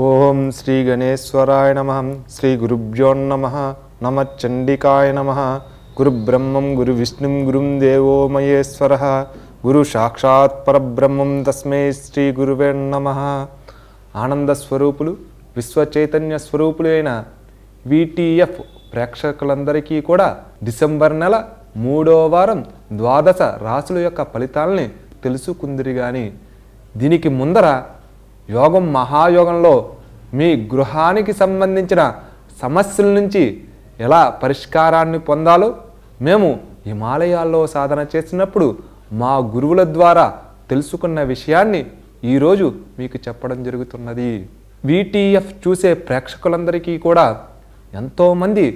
ఓం శ్రీ గణేశ్వరాయ నమః. శ్రీ గురుభ్యో నమః. నమ చండికాయ నమః. గురు బ్రహ్మం గురు విష్ణుం గురుం దేవో మహేశ్వరః. గురు సాక్షాత్ పరబ్రహ్మం తస్మై శ్రీ గురువే నమః. ఆనంద స్వరూపులు విశ్వ చైతన్య స్వరూపులైన విటిఎఫ్ ప్రేక్షకులందరికీ కూడా డిసెంబర్ నెల 3వ వారం ద్వాదశ రాశుల యొక్క ఫలితాలని తెలుసుకుందిరి గాని దీనికి ముందర యోగం మహాయోగంలో మీ గృహానికి సంబంధించిన సమస్యల నుంచి ఎలా పరిష్కారాన్ని పొందాలో మేము హిమాలయాల్లో సాధన చేసినప్పుడు మా గురువుల ద్వారా తెలుసుకున్న విషయాన్ని ఈరోజు మీకు చెప్పడం జరుగుతున్నది. విటిఎఫ్ చూసే ప్రేక్షకులందరికీ కూడా ఎంతోమంది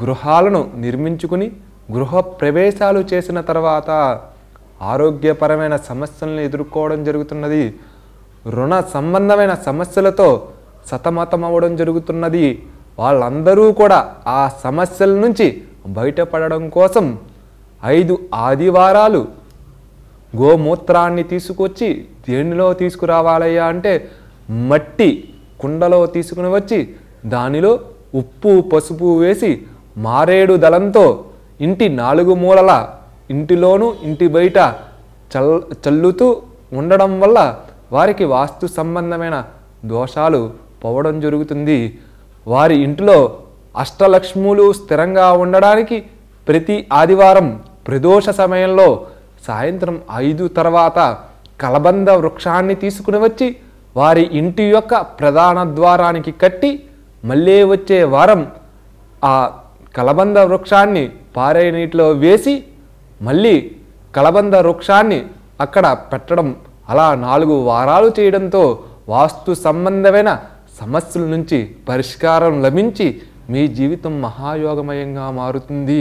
గృహాలను నిర్మించుకుని గృహ ప్రవేశాలు చేసిన తర్వాత ఆరోగ్యపరమైన సమస్యలను ఎదుర్కోవడం జరుగుతున్నది. రుణ సంబంధమైన సమస్యలతో సతమతమవడం జరుగుతున్నది. వాళ్ళందరూ కూడా ఆ సమస్యల నుంచి బయటపడడం కోసం 5 ఆదివారాలు గోమూత్రాన్ని తీసుకొచ్చి దేనిలో తీసుకురావాలయ్యా అంటే మట్టి కుండలో తీసుకుని వచ్చి దానిలో ఉప్పు పసుపు వేసి మారేడు దళంతో ఇంటి 4 మూలల ఇంటిలోనూ ఇంటి బయట చల్లుతూ ఉండడం వల్ల వారికి వాస్తు సంబంధమైన దోషాలు పోవడం జరుగుతుంది. వారి ఇంటిలో అష్టలక్ష్ములు స్థిరంగా ఉండడానికి ప్రతి ఆదివారం ప్రదోష సమయంలో సాయంత్రం 5 తర్వాత కలబంద వృక్షాన్ని తీసుకుని వచ్చి వారి ఇంటి యొక్క ప్రధాన ద్వారానికి కట్టి మళ్ళీ వచ్చే వారం ఆ కలబంద వృక్షాన్ని పారే నీటిలో వేసి మళ్ళీ కలబంద వృక్షాన్ని అక్కడ పెట్టడం అలా 4 వారాలు చేయడంతో వాస్తు సంబంధమైన సమస్యల నుంచి పరిష్కారం లభించి మీ జీవితం మహాయోగమయంగా మారుతుంది.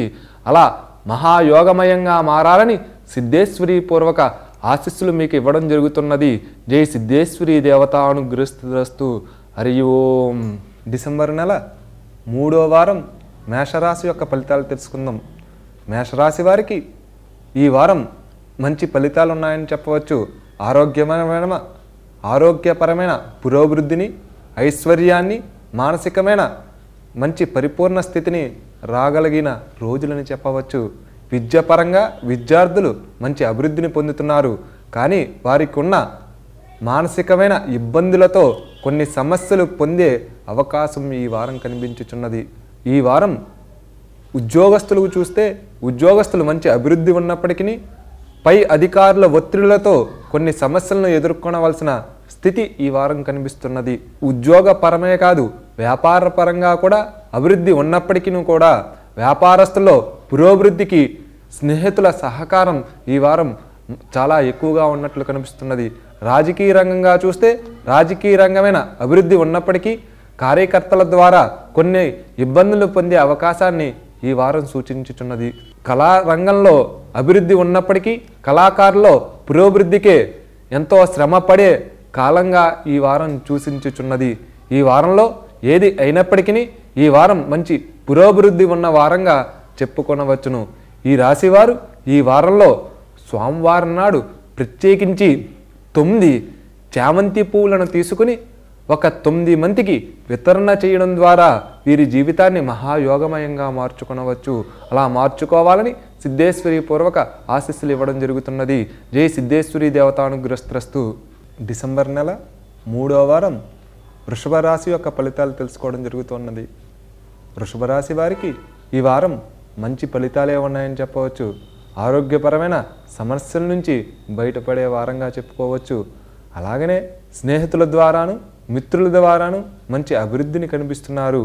అలా మహాయోగమయంగా మారాలని సిద్ధేశ్వరి పూర్వక ఆశీస్సులు మీకు ఇవ్వడం జరుగుతున్నది. జై సిద్ధేశ్వరి దేవతానుగ్రస్తు. హరి ఓం. డిసెంబర్ నెల 3వ వారం మేషరాశి యొక్క ఫలితాలు తెలుసుకుందాం. మేషరాశి వారికి ఈ వారం మంచి ఫలితాలు ఉన్నాయని చెప్పవచ్చు. ఆరోగ్యపరమైన పురోభివృద్ధిని, ఐశ్వర్యాన్ని, మానసికమైన మంచి పరిపూర్ణ స్థితిని రాగలిగిన రోజులని చెప్పవచ్చు. విద్యాపరంగా విద్యార్థులు మంచి అభివృద్ధిని పొందుతున్నారు. కానీ వారికి ఉన్న మానసికమైన ఇబ్బందులతో కొన్ని సమస్యలు పొందే అవకాశం ఈ వారం కనిపించుచున్నది. ఈ వారం ఉద్యోగస్తులకు చూస్తే ఉద్యోగస్తులు మంచి అభివృద్ధి ఉన్నప్పటికీ పై అధికారుల ఒత్తిళ్లతో కొన్ని సమస్యలను ఎదుర్కొనవలసిన స్థితి ఈ వారం కనిపిస్తున్నది. ఉద్యోగపరమే కాదు వ్యాపారపరంగా కూడా అభివృద్ధి ఉన్నప్పటికీ కూడా వ్యాపారస్తుల్లో పురోభివృద్ధికి స్నేహితుల సహకారం ఈ వారం చాలా ఎక్కువగా ఉన్నట్లు కనిపిస్తున్నది. రాజకీయ రంగంగా చూస్తే రాజకీయ రంగమైన అభివృద్ధి ఉన్నప్పటికీ కార్యకర్తల ద్వారా కొన్ని ఇబ్బందులు పొందే అవకాశాన్ని ఈ వారం సూచించుచున్నది. కళారంగంలో అభివృద్ధి ఉన్నప్పటికీ కళాకారుల్లో పురోభివృద్ధికే ఎంతో శ్రమపడే కాలంగా ఈ వారం సూచించుచున్నది. ఈ వారంలో ఏది అయినప్పటికీ ఈ వారం మంచి పురోభివృద్ధి ఉన్న వారంగా చెప్పుకొనవచ్చును. ఈ రాశివారు ఈ వారంలో సోమవారం నాడు ప్రత్యేకించి 9 చామంతి పువ్వులను తీసుకుని ఒక 9 మందికి వితరణ చేయడం ద్వారా వీరి జీవితాన్ని మహాయోగమయంగా మార్చుకొనవచ్చు. అలా మార్చుకోవాలని సిద్ధేశ్వరి పూర్వక ఆశీస్సులు ఇవ్వడం జరుగుతున్నది. జై సిద్ధేశ్వరి దేవతానుగ్రస్తు. డిసెంబర్ నెల 3వ వారం వృషభ రాశి యొక్క ఫలితాలు తెలుసుకోవడం జరుగుతున్నది. వృషభ రాశి వారికి ఈ వారం మంచి ఫలితాలే ఉన్నాయని చెప్పవచ్చు. ఆరోగ్యపరమైన సమస్యల నుంచి బయటపడే వారంగా చెప్పుకోవచ్చు. అలాగనే స్నేహితుల ద్వారాను మిత్రుల ద్వారాను మంచి అభివృద్ధిని కనిపిస్తున్నారు.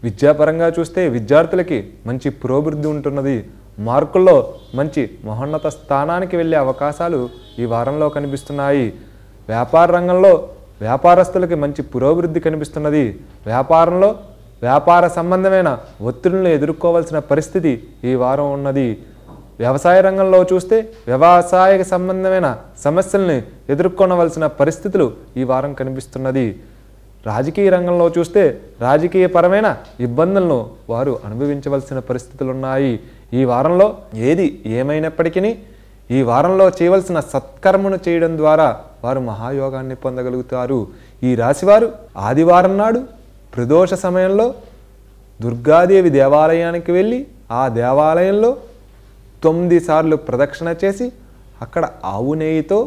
విద్యాపరంగా చూస్తే విద్యార్థులకి మంచి పురోభివృద్ధి ఉంటున్నది. మార్కుల్లో మంచి మహోన్నత స్థానానికి వెళ్ళే అవకాశాలు ఈ వారంలో కనిపిస్తున్నాయి. వ్యాపార రంగంలో వ్యాపారస్తులకి మంచి పురోభివృద్ధి కనిపిస్తున్నది. వ్యాపారంలో వ్యాపార సంబంధమైన ఒత్తిడులను ఎదుర్కోవాల్సిన పరిస్థితి ఈ వారం ఉన్నది. వ్యవసాయ రంగంలో చూస్తే వ్యవసాయ సంబంధమైన సమస్యల్ని ఎదుర్కొనవలసిన పరిస్థితులు ఈ వారం కనిపిస్తున్నది. రాజకీయ రంగంలో చూస్తే రాజకీయపరమైన ఇబ్బందులను వారు అనుభవించవలసిన పరిస్థితులు ఉన్నాయి. ఈ వారంలో ఏది ఏమైనప్పటికీ ఈ వారంలో చేయవలసిన సత్కర్మను చేయడం ద్వారా వారు మహాయోగాన్ని పొందగలుగుతారు. ఈ రాశివారు ఆదివారం నాడు ప్రదోష సమయంలో దుర్గాదేవి దేవాలయానికి వెళ్ళి ఆ దేవాలయంలో 9 సార్లు ప్రదక్షిణ చేసి అక్కడ ఆవు నెయ్యితో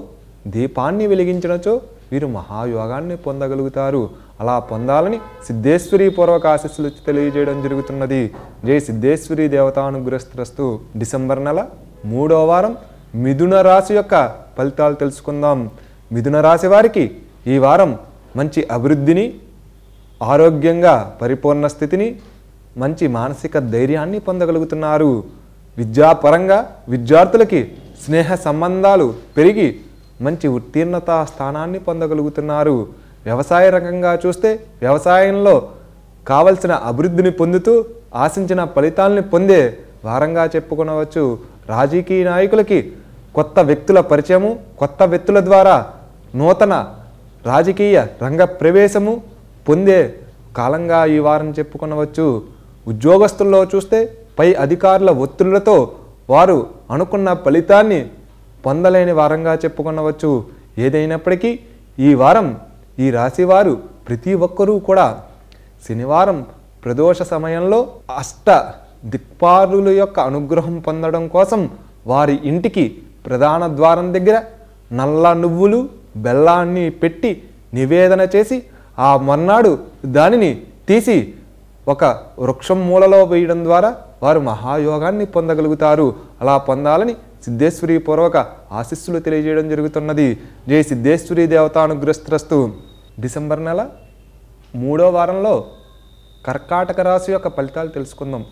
దీపాన్ని వెలిగించినచో వీరు మహాయోగాన్ని పొందగలుగుతారు. అలా పొందాలని సిద్ధేశ్వరి పూర్వక ఆశీస్సులు తెలియజేయడం జరుగుతున్నది. జై సిద్ధేశ్వరి దేవతానుగ్రస్తస్తు. డిసెంబర్ నెల 3వ వారం మిథున రాశి యొక్క ఫలితాలు తెలుసుకుందాం. మిథున రాశి వారికి ఈ వారం మంచి అభివృద్ధిని, ఆరోగ్యంగా పరిపూర్ణ స్థితిని, మంచి మానసిక ధైర్యాన్ని పొందగలుగుతున్నారు. విద్యాపరంగా విద్యార్థులకి స్నేహ సంబంధాలు పెరిగి మంచి ఉత్తీర్ణతా స్థానాన్ని పొందగలుగుతున్నారు. వ్యవసాయ రంగంగా చూస్తే వ్యవసాయంలో కావలసిన అభివృద్ధిని పొందుతూ ఆశించిన ఫలితాలని పొందే వారంగా చెప్పుకొనవచ్చు. రాజకీయ నాయకులకి కొత్త వ్యక్తుల పరిచయము, కొత్త వ్యక్తుల ద్వారా నూతన రాజకీయ రంగ ప్రవేశము పొందే కాలంగా ఈ వారం చెప్పుకొనవచ్చు. ఉద్యోగస్తుల్లో చూస్తే పై అధికారుల ఒత్తిళ్లతో వారు అనుకున్న ఫలితాన్ని పొందలేని వారంగా చెప్పుకొనవచ్చు. ఏదైనప్పటికీ ఈ వారం ఈ రాశివారు ప్రతి ఒక్కరూ కూడా శనివారం ప్రదోష సమయంలో అష్ట దిక్పారుల యొక్క అనుగ్రహం పొందడం కోసం వారి ఇంటికి ప్రధాన ద్వారం దగ్గర నల్ల నువ్వులు బెల్లాన్ని పెట్టి నివేదన చేసి ఆ మర్నాడు దానిని తీసి ఒక వృక్షం మూలలో వేయడం ద్వారా వారు మహాయోగాన్ని పొందగలుగుతారు. అలా పొందాలని సిద్ధేశ్వరి పూర్వక ఆశీస్సులు తెలియజేయడం జరుగుతున్నది. జై సిద్ధేశ్వరి దేవతానుగ్రస్తస్తు. డిసెంబర్ నెల 3వ వారంలో కర్కాటక రాశి యొక్క ఫలితాలు తెలుసుకుందాం.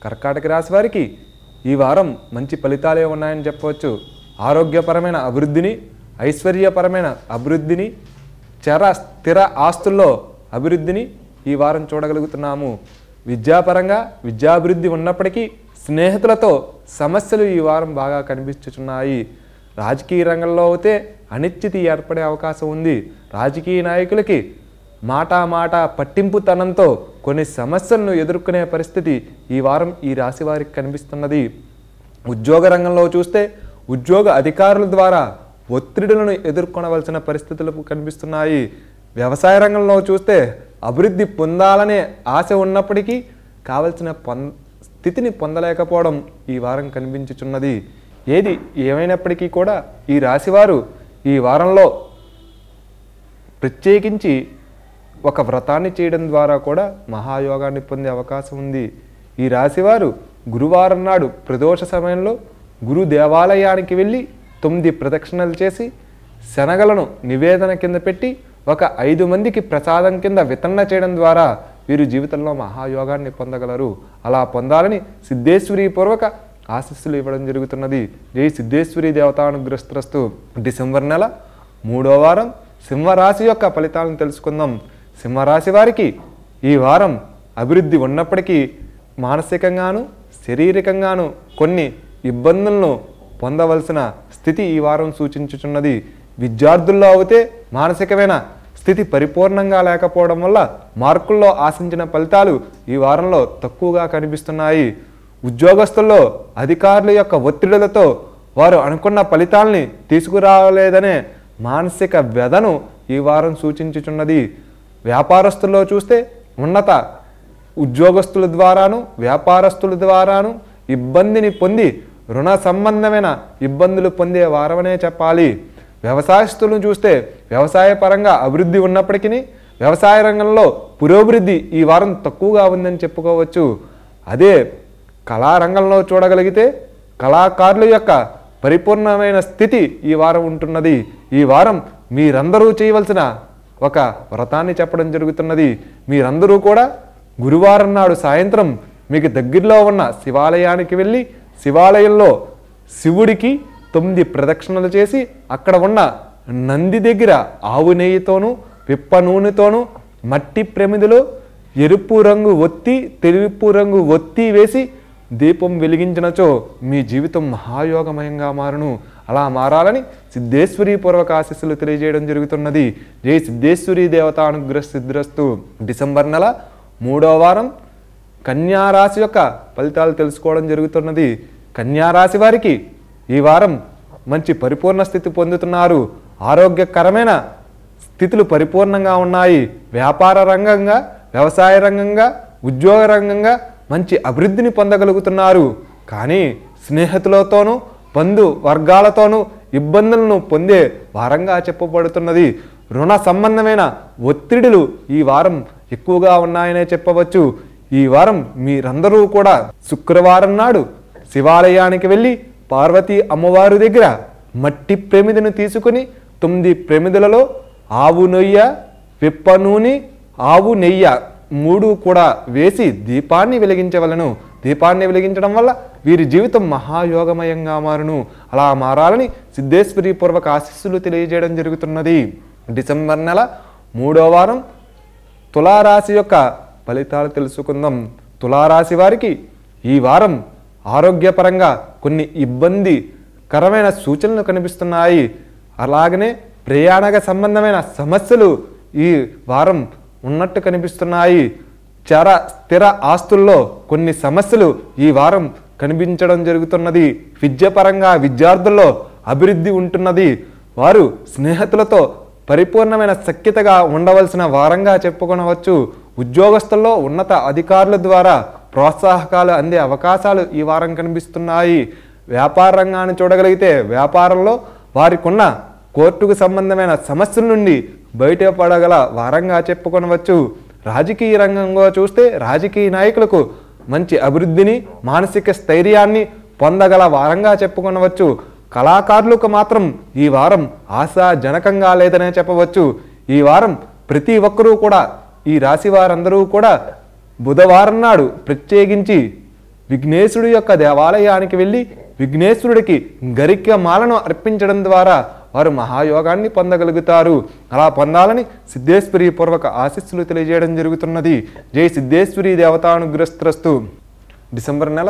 కర్కాటక రాశి వారికి ఈ వారం మంచి ఫలితాలే ఉన్నాయని చెప్పవచ్చు. ఆరోగ్యపరమైన అభివృద్ధిని, ఐశ్వర్యపరమైన అభివృద్ధిని, స్థిర ఆస్తుల్లో అభివృద్ధిని ఈ వారం చూడగలుగుతున్నాము. విద్యాపరంగా విద్యాభివృద్ధి ఉన్నప్పటికీ స్నేహితులతో సమస్యలు ఈ వారం బాగా కనిపిస్తున్నాయి. రాజకీయ రంగంలో అయితే అనిశ్చితి ఏర్పడే అవకాశం ఉంది. రాజకీయ నాయకులకి మాట పట్టింపుతనంతో కొన్ని సమస్యలను ఎదుర్కొనే పరిస్థితి ఈ వారం ఈ రాశి వారికి కనిపిస్తున్నది. ఉద్యోగ రంగంలో చూస్తే ఉద్యోగ అధికారుల ద్వారా ఒత్తిడులను ఎదుర్కొనవలసిన పరిస్థితులు కనిపిస్తున్నాయి. వ్యవసాయ రంగంలో చూస్తే అభివృద్ధి పొందాలనే ఆశ ఉన్నప్పటికీ కావలసిన స్థితిని పొందలేకపోవడం ఈ వారం కనిపించుచున్నది. ఏది ఏమైనప్పటికీ కూడా ఈ రాశివారు ఈ వారంలో ప్రత్యేకించి ఒక వ్రతాన్ని చేయడం ద్వారా కూడా మహాయోగాన్ని పొందే అవకాశం ఉంది. ఈ రాశివారు గురువారం నాడు ప్రదోష సమయంలో గురు దేవాలయానికి వెళ్ళి 9 ప్రదక్షిణలు చేసి శనగలను నివేదన కింద పెట్టి ఒక 5 మందికి ప్రసాదం కింద వితరణ చేయడం ద్వారా వీరు జీవితంలో మహాయోగాన్ని పొందగలరు. అలా పొందాలని సిద్ధేశ్వరి పూర్వక ఆశీస్సులు ఇవ్వడం జరుగుతున్నది. జై సిద్ధేశ్వరి దేవతానుగ్రస్తస్తు. డిసెంబర్ నెల 3వ వారం సింహరాశి యొక్క ఫలితాలను తెలుసుకుందాం. సింహరాశి వారికి ఈ వారం అభివృద్ధి ఉన్నప్పటికీ మానసికంగాను శారీరకంగాను కొన్ని ఇబ్బందులను పొందవలసిన స్థితి ఈ వారం సూచించుచున్నది. విద్యార్థుల్లో అయితే మానసికమైన స్థితి పరిపూర్ణంగా లేకపోవడం వల్ల మార్కుల్లో ఆశించిన ఫలితాలు ఈ వారంలో తక్కువగా కనిపిస్తున్నాయి. ఉద్యోగస్తుల్లో అధికారుల యొక్క ఒత్తిడులతో వారు అనుకున్న ఫలితాల్ని తీసుకురాలేదనే మానసిక వ్యధను ఈ వారం సూచించుచున్నది. వ్యాపారస్తుల్లో చూస్తే ఉన్నత ఉద్యోగస్తుల ద్వారాను వ్యాపారస్తుల ద్వారాను ఇబ్బందిని పొంది రుణ సంబంధమైన ఇబ్బందులు పొందే వారమనే చెప్పాలి. వ్యవసాయస్తులను చూస్తే వ్యవసాయ పరంగా అభివృద్ధి ఉన్నప్పటికీ వ్యవసాయ రంగంలో పురోభివృద్ధి ఈ వారం తక్కువగా ఉందని చెప్పుకోవచ్చు. అదే కళారంగంలో చూడగలిగితే కళాకారుల యొక్క పరిపూర్ణమైన స్థితి ఈ వారం ఉంటున్నది. ఈ వారం మీరందరూ చేయవలసిన ఒక వ్రతాన్ని చెప్పడం జరుగుతున్నది. మీరందరూ కూడా గురువారం నాడు సాయంత్రం మీకు దగ్గరలో ఉన్న శివాలయానికి వెళ్ళి శివాలయంలో శివుడికి 9 ప్రదక్షిణలు చేసి అక్కడ ఉన్న నంది దగ్గర ఆవు నెయ్యితోనూ పిప్ప నూనెతోనూ మట్టి ప్రమిదలో ఎరుపు రంగు ఒత్తి తెలుపు రంగు ఒత్తి వేసి దీపం వెలిగించినచో మీ జీవితం మహాయోగమయంగా మారును. అలా మారాలని సిద్ధేశ్వరి పూర్వక ఆశీస్సులు తెలియజేయడం జరుగుతున్నది. జై సిద్ధేశ్వరి దేవతానుగ్రస్తస్తు. డిసెంబర్ నెల 3వ వారం కన్యారాశి యొక్క ఫలితాలు తెలుసుకోవడం జరుగుతున్నది. కన్యారాశి వారికి ఈ వారం మంచి పరిపూర్ణ స్థితి పొందుతున్నారు. ఆరోగ్యకరమైన స్థితులు పరిపూర్ణంగా ఉన్నాయి. వ్యాపార రంగంగా, వ్యవసాయ రంగంగా, ఉద్యోగ రంగంగా మంచి అభివృద్ధిని పొందగలుగుతున్నారు. కానీ స్నేహితులతోనూ బంధు వర్గాలతోనూ ఇబ్బందులను పొందే వారంగా చెప్పబడుతున్నది. రుణ సంబంధమైన ఒత్తిడులు ఈ వారం ఎక్కువగా ఉన్నాయనే చెప్పవచ్చు. ఈ వారం మీరందరూ కూడా శుక్రవారం నాడు శివాలయానికి వెళ్ళి పార్వతీ అమ్మవారి దగ్గర మట్టి ప్రమిదను తీసుకుని 9 ప్రమిదలలో ఆవు నెయ్యి, పిప్ప నూనె, ఆవు నెయ్యి 3 కూడా వేసి దీపాన్ని వెలిగించవలను. దీపాన్ని వెలిగించడం వల్ల వీరి జీవితం మహాయోగమయంగా మారును. అలా మారాలని సిద్ధేశ్వరి పూర్వక ఆశీస్సులు తెలియజేయడం జరుగుతున్నది. డిసెంబర్ నెల 3వ వారం తులారాశి యొక్క ఫలితాలు తెలుసుకుందాం. తులారాశి వారికి ఈ వారం ఆరోగ్యపరంగా కొన్ని ఇబ్బందికరమైన సూచనలు కనిపిస్తున్నాయి. అలాగనే ప్రయాణక సంబంధమైన సమస్యలు ఈ వారం ఉన్నట్టు కనిపిస్తున్నాయి. స్థిర ఆస్తుల్లో కొన్ని సమస్యలు ఈ వారం కనిపించడం జరుగుతున్నది. విద్యాపరంగా విద్యార్థుల్లో అభివృద్ధి ఉంటున్నది. వారు స్నేహితులతో పరిపూర్ణమైన సఖ్యతగా ఉండవలసిన వారంగా చెప్పుకొనవచ్చు. ఉద్యోగస్తుల్లో ఉన్నత అధికారుల ద్వారా ప్రోత్సాహకాలు అందే అవకాశాలు ఈ వారం కనిపిస్తున్నాయి. వ్యాపార రంగాన్ని చూడగలిగితే వ్యాపారంలో వారికున్న కోర్టుకు సంబంధమైన సమస్యల నుండి బయటపడగల వారంగా చెప్పుకొనవచ్చు. రాజకీయ రంగంలో చూస్తే రాజకీయ నాయకులకు మంచి అభివృద్ధిని, మానసిక స్థైర్యాన్ని పొందగల వారంగా చెప్పుకొనవచ్చు. కళాకారులకు మాత్రం ఈ వారం ఆశాజనకంగా లేదనే చెప్పవచ్చు. ఈ వారం ప్రతి ఒక్కరూ కూడా, ఈ రాశి వారందరూ కూడా బుధవారం నాడు ప్రత్యేకించి విఘ్నేశ్వరుడి యొక్క దేవాలయానికి వెళ్ళి విఘ్నేశ్వరుడికి గరిక మాలను అర్పించడం ద్వారా వారు మహాయోగాన్ని పొందగలుగుతారు. అలా పొందాలని సిద్ధేశ్వరి పూర్వక ఆశీస్సులు తెలియజేయడం జరుగుతున్నది. జై సిద్ధేశ్వరి దేవతానుగ్రస్తస్తు. డిసెంబర్ నెల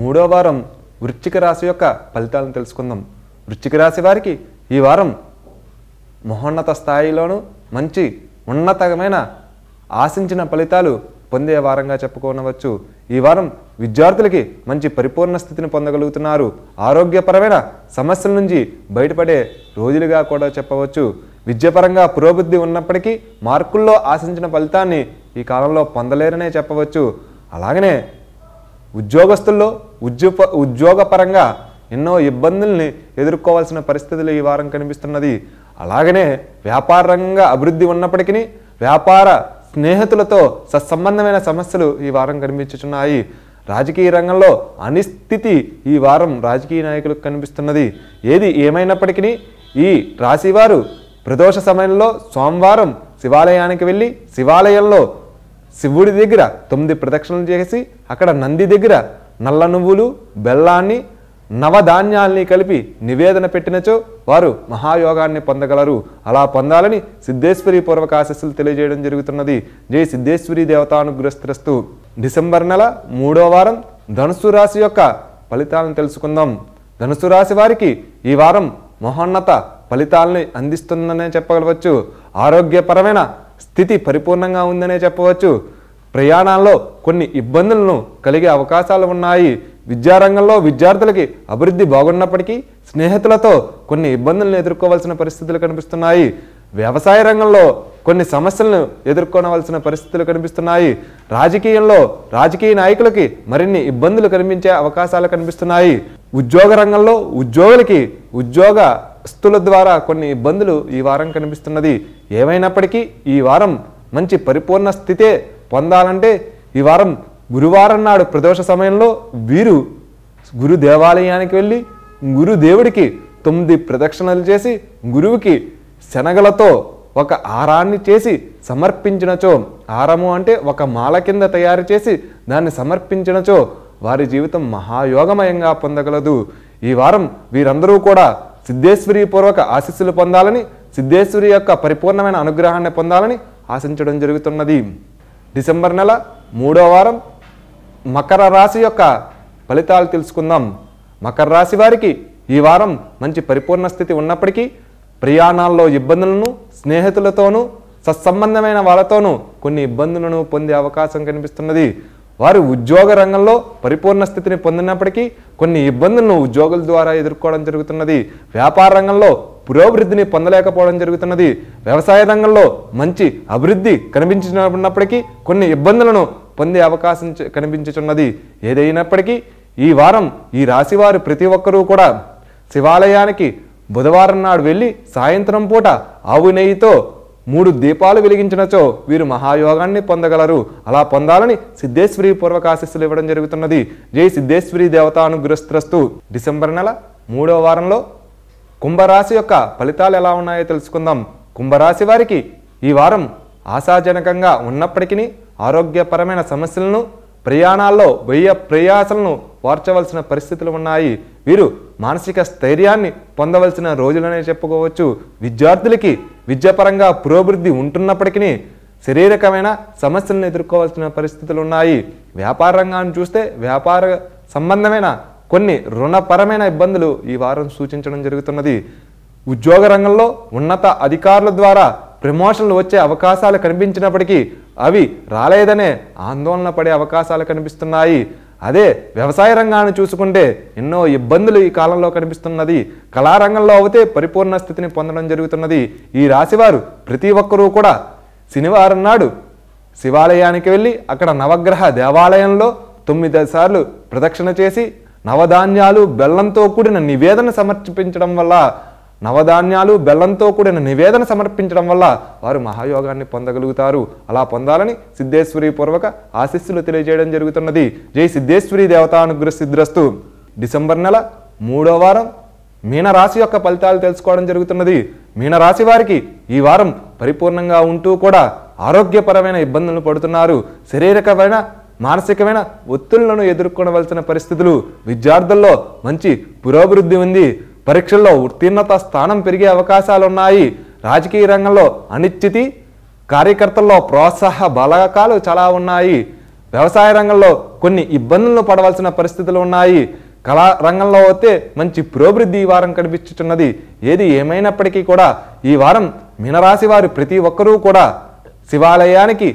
3వ వారం వృశ్చిక రాశి యొక్క ఫలితాలను తెలుసుకుందాం. వృశ్చిక రాశి వారికి ఈ వారం మహోన్నత స్థాయిలోనూ మంచి ఉన్నతమైన ఆశించిన ఫలితాలు పొందే వారంగా చెప్పుకోనవచ్చు. ఈ వారం విద్యార్థులకి మంచి పరిపూర్ణ స్థితిని పొందగలుగుతున్నారు. ఆరోగ్యపరమైన సమస్యల నుంచి బయటపడే రోజులుగా కూడా చెప్పవచ్చు. విద్యాపరంగా పురోభివృద్ధి ఉన్నప్పటికీ మార్కుల్లో ఆశించిన ఫలితాన్ని ఈ కాలంలో పొందలేరనే చెప్పవచ్చు. అలాగనే ఉద్యోగస్తుల్లో ఉద్యోగపరంగా ఎన్నో ఇబ్బందుల్ని ఎదుర్కోవాల్సిన పరిస్థితులు ఈ వారం కనిపిస్తున్నది. అలాగనే వ్యాపార రంగంగా అభివృద్ధి ఉన్నప్పటికీ వ్యాపార స్నేహితులతో సత్సంబంధమైన సమస్యలు ఈ వారం కనిపించుచున్నాయి. రాజకీయ రంగంలో అనిస్థితి ఈ వారం రాజకీయ నాయకులకు కనిపిస్తున్నది. ఏది ఏమైనప్పటికీ ఈ రాశివారు ప్రదోష సమయంలో సోమవారం శివాలయానికి వెళ్ళి శివాలయంలో శివుడి దగ్గర 9 ప్రదక్షిణలు చేసి అక్కడ నంది దగ్గర నల్ల నువ్వులు, బెల్లాన్ని, నవధాన్యాల్ని కలిపి నివేదన పెట్టినచో వారు మహాయోగాన్ని పొందగలరు. అలా పొందాలని సిద్ధేశ్వరి పూర్వక ఆశీస్సులు తెలియజేయడం జరుగుతున్నది. జై సిద్ధేశ్వరి దేవతానుగ్రస్తస్తు. డిసెంబర్ నెల 3వ వారం ధనుసు రాశి యొక్క ఫలితాలను తెలుసుకుందాం. ధనుసు రాశి వారికి ఈ వారం మహోన్నత ఫలితాలని అందిస్తుందనే చెప్పగలవచ్చు. ఆరోగ్యపరమైన స్థితి పరిపూర్ణంగా ఉందనే చెప్పవచ్చు. ప్రయాణాల్లో కొన్ని ఇబ్బందులను కలిగే అవకాశాలు ఉన్నాయి. విద్యారంగంలో విద్యార్థులకి అభివృద్ధి బాగున్నప్పటికీ స్నేహితులతో కొన్ని ఇబ్బందులను ఎదుర్కోవాల్సిన పరిస్థితులు కనిపిస్తున్నాయి. వ్యవసాయ రంగంలో కొన్ని సమస్యలను ఎదుర్కొనవలసిన పరిస్థితులు కనిపిస్తున్నాయి. రాజకీయంలో రాజకీయ నాయకులకి మరిన్ని ఇబ్బందులు కనిపించే అవకాశాలు కనిపిస్తున్నాయి. ఉద్యోగ రంగంలో ఉద్యోగులకి ఉద్యోగస్తుల ద్వారా కొన్ని ఇబ్బందులు ఈ వారం కనిపిస్తున్నది. ఏమైనప్పటికీ ఈ వారం మంచి పరిపూర్ణ స్థితే పొందాలంటే ఈ వారం గురువారం నాడు ప్రదోష సమయంలో వీరు గురు దేవాలయానికి వెళ్ళి గురుదేవుడికి 9 ప్రదక్షిణలు చేసి గురువుకి శనగలతో ఒక ఆరాన్ని చేసి సమర్పించినచో, ఆరము అంటే ఒక మాల కింద తయారు చేసి దాన్ని సమర్పించినచో వారి జీవితం మహాయోగమయంగా పొందగలదు. ఈ వారం వీరందరూ కూడా సిద్ధేశ్వరి పూర్వక ఆశీస్సులు పొందాలని, సిద్ధేశ్వరి యొక్క పరిపూర్ణమైన అనుగ్రహాన్ని పొందాలని ఆశించడం జరుగుతున్నది. డిసెంబర్ నెల 3వ వారం మకర రాశి యొక్క ఫలితాలు తెలుసుకుందాం. మకర రాశి వారికి ఈ వారం మంచి పరిపూర్ణ స్థితి ఉన్నప్పటికీ ప్రయాణాల్లో ఇబ్బందులను, స్నేహితులతోనూ సత్సంబంధమైన వాళ్ళతోనూ కొన్ని ఇబ్బందులను పొందే అవకాశం కనిపిస్తున్నది. వారు ఉద్యోగ రంగంలో పరిపూర్ణ స్థితిని పొందినప్పటికీ కొన్ని ఇబ్బందులను ఉద్యోగుల ద్వారా ఎదుర్కోవడం జరుగుతున్నది. వ్యాపార రంగంలో పురోభివృద్ధిని పొందలేకపోవడం జరుగుతున్నది. వ్యవసాయ రంగంలో మంచి అభివృద్ధి కనిపించినప్పటికీ కొన్ని ఇబ్బందులను పొందే అవకాశం కనిపించుచున్నది. ఏదైనప్పటికీ ఈ వారం ఈ రాశివారు ప్రతి ఒక్కరూ కూడా శివాలయానికి బుధవారం నాడు వెళ్ళి సాయంత్రం పూట ఆవు నెయ్యితో 3 దీపాలు వెలిగించినచో వీరు మహాయోగాన్ని పొందగలరు. అలా పొందాలని సిద్ధేశ్వరి పూర్వక ఆశీస్సులు ఇవ్వడం జరుగుతున్నది. జై సిద్ధేశ్వరి దేవతానుగ్రస్తస్తు. డిసెంబర్ నెల 3వ వారంలో కుంభరాశి యొక్క ఫలితాలు ఎలా ఉన్నాయో తెలుసుకుందాం. కుంభరాశి వారికి ఈ వారం ఆశాజనకంగా ఉన్నప్పటికీ ఆరోగ్యపరమైన సమస్యలను, ప్రయాణాల్లో వ్యయ ప్రయాసలను వార్చవలసిన పరిస్థితులు ఉన్నాయి. వీరు మానసిక స్థైర్యాన్ని పొందవలసిన రోజులనే చెప్పుకోవచ్చు. విద్యార్థులకి విద్యాపరంగా పురోభివృద్ధి ఉంటున్నప్పటికీ శారీరకమైన సమస్యలను ఎదుర్కోవాల్సిన పరిస్థితులు ఉన్నాయి. వ్యాపార రంగాన్ని చూస్తే వ్యాపార సంబంధమైన కొన్ని రుణపరమైన ఇబ్బందులు ఈ వారం సూచించడం జరుగుతున్నది. ఉద్యోగ రంగంలో ఉన్నత అధికారుల ద్వారా ప్రమోషన్లు వచ్చే అవకాశాలు కనిపించినప్పటికీ అవి రాలేదనే ఆందోళన పడే అవకాశాలు కనిపిస్తున్నాయి. అదే వ్యవసాయ రంగాన్ని చూసుకుంటే ఎన్నో ఇబ్బందులు ఈ కాలంలో కనిపిస్తున్నది. కళారంగంలో అయితే పరిపూర్ణ స్థితిని పొందడం జరుగుతున్నది. ఈ రాశివారు ప్రతి ఒక్కరూ కూడా శనివారం నాడు శివాలయానికి వెళ్ళి అక్కడ నవగ్రహ దేవాలయంలో 9 సార్లు ప్రదక్షిణ చేసి నవధాన్యాలు బెల్లంతో కూడిన నివేదన సమర్పించడం వల్ల వారు మహాయోగాన్ని పొందగలుగుతారు. అలా పొందాలని సిద్ధేశ్వరి పూర్వక ఆశీస్సులు తెలియజేయడం జరుగుతున్నది. జై సిద్ధేశ్వరి దేవతానుగ్రస్తు. డిసెంబర్ నెల 3వ వారం మీనరాశి యొక్క ఫలితాలు తెలుసుకోవడం జరుగుతున్నది. మీనరాశి వారికి ఈ వారం పరిపూర్ణంగా ఉంటూ కూడా ఆరోగ్యపరమైన ఇబ్బందులు పడుతున్నారు. శారీరకమైన మానసికమైన ఒత్తిళ్లను ఎదుర్కొనవలసిన పరిస్థితులు. విద్యార్థుల్లో మంచి పురోభివృద్ధి ఉంది. పరీక్షల్లో ఉత్తీర్ణత స్థానం పెరిగే అవకాశాలు ఉన్నాయి. రాజకీయ రంగంలో అనిశ్చితి, కార్యకర్తల్లో ప్రోత్సాహ బలకాలు చాలా ఉన్నాయి. వ్యవసాయ రంగంలో కొన్ని ఇబ్బందులను పడవలసిన పరిస్థితులు ఉన్నాయి. కళా రంగంలో అయితే మంచి పురోభివృద్ధి ఈ వారం కనిపించుతున్నది. ఏది ఏమైనప్పటికీ కూడా ఈ వారం మీనరాశి వారు ప్రతి ఒక్కరూ కూడా శివాలయానికి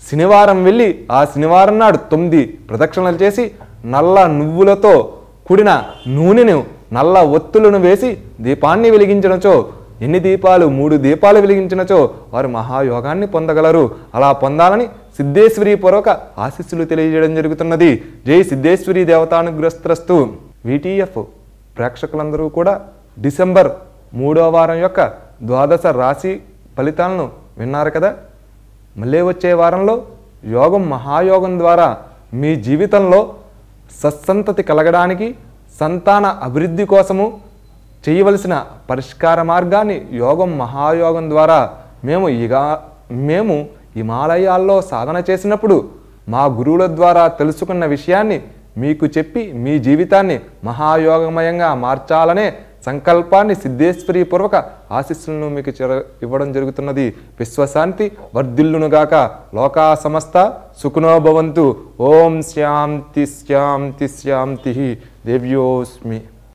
శనివారం వెళ్ళి ఆ శనివారం నాడు 9 ప్రదక్షిణలు చేసి నల్ల నువ్వులతో కూడిన నూనెను నల్ల ఒత్తులను వేసి దీపాన్ని వెలిగించినచో, ఎన్ని దీపాలు 3 దీపాలు వెలిగించినచో వారు మహాయోగాన్ని పొందగలరు. అలా పొందాలని సిద్ధేశ్వరి పూర్వక ఆశీస్సులు తెలియజేయడం జరుగుతున్నది. జై సిద్ధేశ్వరి దేవతానుగ్రస్తస్తు. VTF ప్రేక్షకులందరూ కూడా డిసెంబర్ 3వ వారం యొక్క ద్వాదశ రాశి ఫలితాలను విన్నారు కదా. మళ్ళీ వచ్చే వారంలో యోగం మహాయోగం ద్వారా మీ జీవితంలో సత్సంతతి కలగడానికి, సంతాన అభివృద్ధి కోసము చేయవలసిన పరిష్కార మార్గాన్ని యోగం మహాయోగం ద్వారా మేము హిమాలయాల్లో సాధన చేసినప్పుడు మా గురువుల ద్వారా తెలుసుకున్న విషయాన్ని మీకు చెప్పి మీ జీవితాన్ని మహాయోగమయంగా మార్చాలనే సంకల్పాన్ని సిద్ధేశ్వరి పూర్వక ఆశీస్సులను మీకు ఇవ్వడం జరుగుతున్నది. విశ్వశాంతి వర్ధిల్లునుగాక. లోకా సమస్త సుఖినో భవంతు. ఓం శాంతి శాంతి శాంతి. దేవ్యోస్మి.